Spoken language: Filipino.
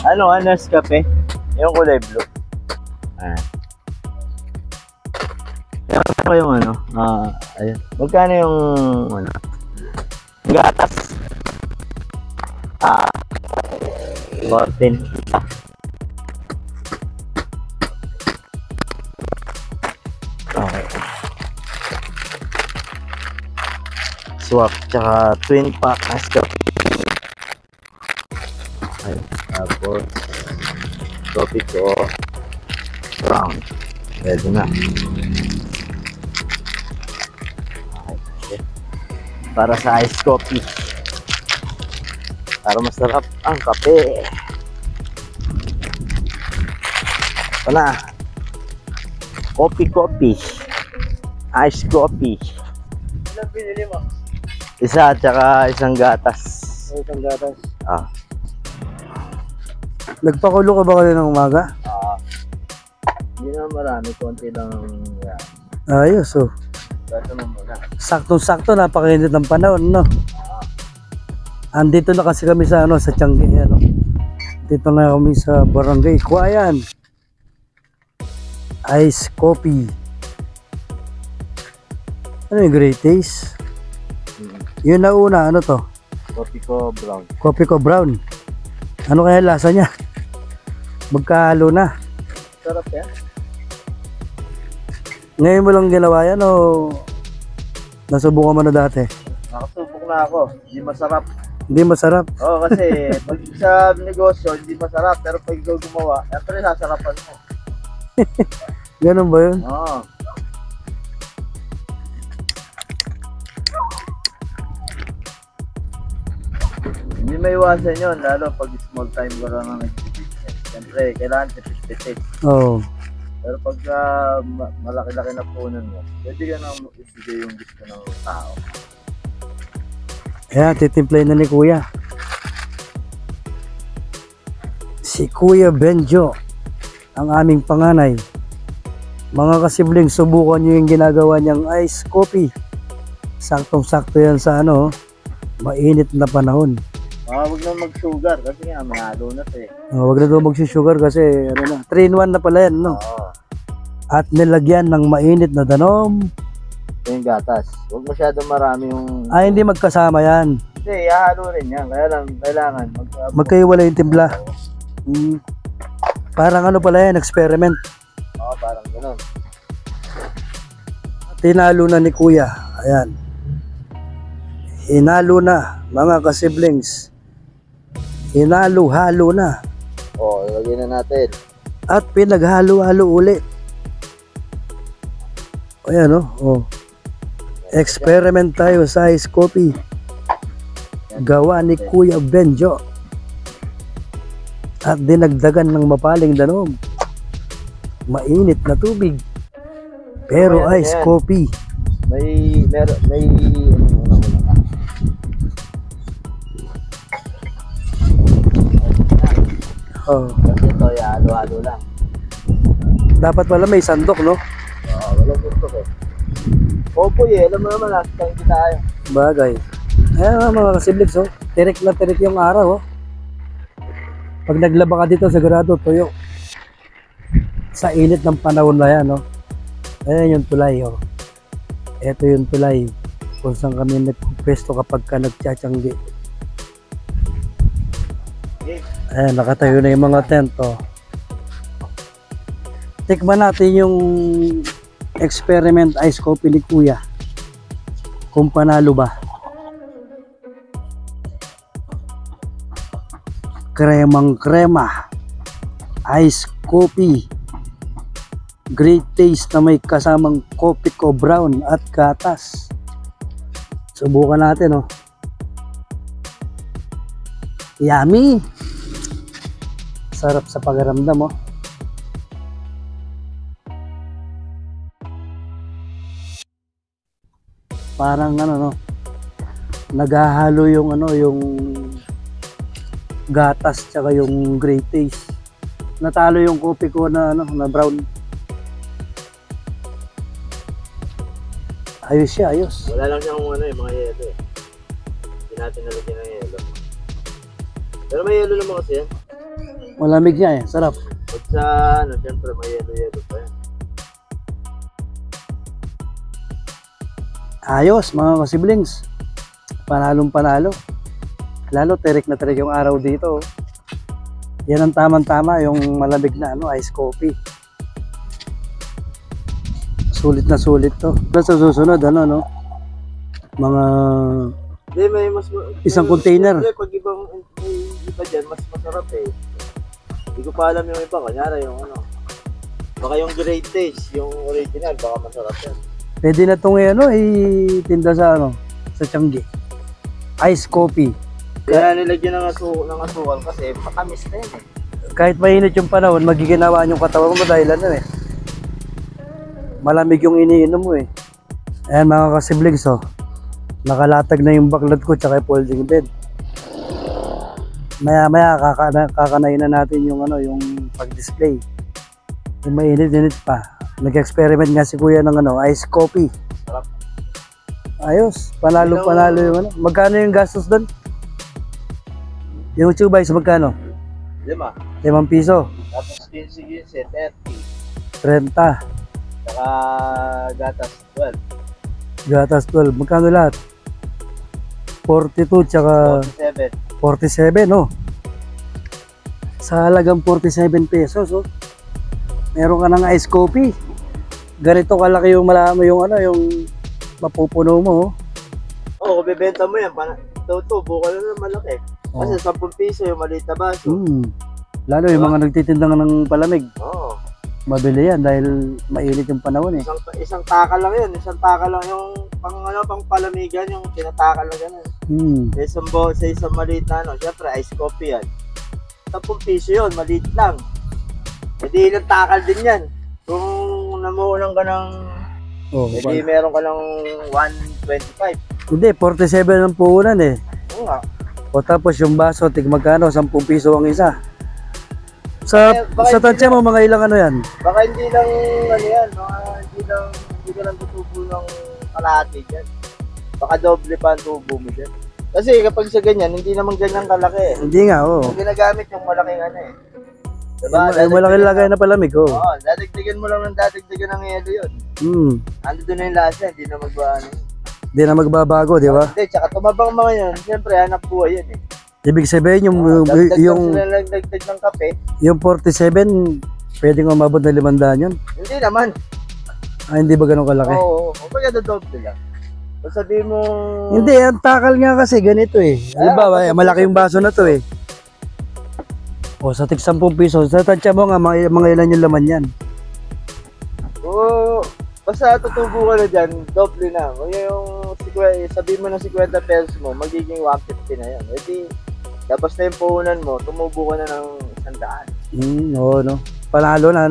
Ano nga, Nescafe? Yung kulay blue. Ayan. Meron pa yung ano, ayun. Magkano yung, ano, gatas? 14. Okay. Swap, tsaka twin pack Nescafe. Ayun. Tapos, coffee ko brown. Pwede na. Okay. Para sa ice coffee. Para masarap ang kape. Ito na. Coffee. Ice coffee. Ilan pinili mo? Isa at saka isang gatas. Isang gatas. Nagpakulo ka ba kayo ng umaga? Hindi na marami. Konti lang yan. Ayos, oh. Gato na muna. Saktong-sakto, napakainit ng panahon, no? Andito na kasi kami sa ano, sa Tiangge, ano. Dito na kami sa Barangay Kuayan. Ice coffee. Ano yung great taste? Yun na una, ano to? Coffee ko brown. Coffee ko brown. Ano kaya lasa niya? Magkahalo na. Sarap yan. Ngayon mo lang ginawa yan o nasubukan mo na dati? Nakasubok na ako. Hindi masarap. Hindi masarap. Oo, kasi pag sa negosyo, hindi masarap. Pero pag ikaw gumawa, syempre sasarapan mo. Ganun ba yun? Oo. Hindi may iwasan yun, lalo pag small time ko lang ang nag-business. Siyempre, kailangan tipis-tipis. Oo. Pero pag malaki-laki na punan mo, pwede ka nang ibigay yung gusto ng tao. Ayan, titimplay na ni Kuya. Si Kuya Benjo, ang aming panganay. Mga kasibling, subukan nyo yung ginagawa niyang ice coffee. Saktong-sakto yan sa ano, mainit na panahon. Huwag na mag-sugar kasi nga mahalo na ito eh. Huwag na daw magsusugar kasi ano na, 3-in-1 na pala yan, no? Oo. At nilagyan ng mainit na danom. Yung gatas. Huwag masyadong marami yung... Ay, hindi magkasama yan. Hindi, ihalo rin yan. Kaya lang, kailangan Magkaiwala yung timpla. Parang ano pala yan, experiment. Oo, parang gano'n. Tinalo na ni Kuya. Ayan. Hinalo na, mga kasiblings. Hinalo-halo na. Oo, ilagay na natin. At pinaghalo-halo ulit. Ayan, oh. Experiment tayo sa ice coffee. Gawa ni Kuya Benjo. At dinagdagan ng mapaling danom. Mainit na tubig. Pero Ayan, ice ayan. coffee. May Oh. kasi ito, ihalo-halo lang. Dapat pala may sandok, no? Oo, walang gusto ko. Opo alam mo naman, last time kita tayo. Bagay. Ayan mga kasiblings, oh. Tirik na tirik yung araw, oh. Pag naglaba ka dito, sigurado tuyo. Sa init ng panahon na yan, oh. Ayan yung tulay, oh. Ito yung tulay kung saan kami nagpwesto kapag ka nagtsatsyanggi. Ayan, nakatayo na yung mga tent, oh. Tikman natin yung experiment ice coffee ni Kuya. Kung panalo ba. Kremang krema. Ice coffee. Great taste na may kasamang coffee ko brown at gatas. Subukan natin, oh. Yummy! Sarap sa pagaramdam, oh. Parang ano, no, naghahalo yung ano, yung gatas tsaka yung great taste. Natalo yung coffee ko na ano, na brown. Ayos siya, ayos. Wala lang siyang ano, yung mga yelo eh. Hindi natin nalagyan ng yelo. Pero may yelo naman kasi yan. Malamig niya eh. Sarap. At sa, siyempre, may yelo-yelo pa yan. Ayos, mga kasiblings. Panalong panalo. Lalo, terik na terik yung araw dito. Yan ang tamang-tama, yung malamig na ice coffee. Sulit na sulit to. Sa susunod, mga Hindi, may mas... isang container. Siyempre, pag may iba dyan, mas masarap eh. Hindi ko pa alam yung iba. Kanyara yung baka yung great taste, yung original, baka masarap yan. Pwede na itong itinda sa sa Tiangge. Ice coffee. Kaya nilagyan ng asukal kasi matamis na yun eh. Kahit mainit yung panahon, magiginawaan yung katawan mo dahil malamig yung iniinom mo eh. Ayan mga kasiblings nakalatag na yung baklad ko tsaka yung folding bed. Maya kakanayin na natin yung yung pag-display. Yung mainit-init pa. Nag-experiment nga si kuya ng ice coffee. Sarap. Ayos, panalo yung Magkano yung gastos doon? Yung chubay sa magkano? 5. 5 piso. Tapos 15, 30. 30. Saka gatas 12. Gatas 12. Magkano lahat? 42 tsaka 47. 47, Sa halagang 47 pesos, meron ka ng ice coffee. Ganito kalaki yung yung mapupuno mo, Oo, kung bibenta mo yan, tubo ka na malaki. Kasi 10 piso yung maliit na baso. Lalo yung mga nagtitinda ng palamig. Oo. Mabili yan dahil mainit yung panahon eh. Isang taka lang yun. Isang taka lang yung pang palamigan, yung tinataka lang ganun. Sa isang maliit na syempre ice coffee yan. 10 piso yun, maliit lang. Hindi ilang takal din yan. Kung namuulang ka ng hindi meron ka ng 125. Hindi, 47 ang puhunan eh. Oo nga. O tapos yung baso, magkano? 10 piso ang isa. Sa tansya mo, mga ilang yan? Baka hindi lang yan. Hindi ka lang tutubo ng kalahati dyan. Baka doble pa ang tubo mo dyan. Kasi kapag sa ganyan, hindi naman ganyan kalaki eh. Hindi nga, Yung ginagamit yung malaking Diba? Yung malaking lagay na palamig, Oo, dadagdagan mo lang ng dadagdagan ng yelo yun. Ando doon na yung lasa, hindi na Hindi na magbabago, di ba? Hindi, tsaka tumabang mga yun, siyempre hanap buhay yan eh. Ibig sabihin Dagdag ng kape. Yung 47, pwedeng umabot na 500 yun? Hindi naman. Hindi ba ganun kalaki? Oo, kumbaga dodoble lang. Kung sabihin mo... Hindi, ang takal nga kasi ganito eh. Halimbawa, malaki yung baso na to eh. O, sa tig 10 piso, sa tansya mo nga, mga ilan yung laman yan. Oo, basta tutubo ka na dyan, doble na. Kung yung sabihin mo ng 50 pesos mo, magiging 150 na yan. Hindi, tapos na yung puhunan mo, tumubo ka na ng 100. Oo, Panalo na,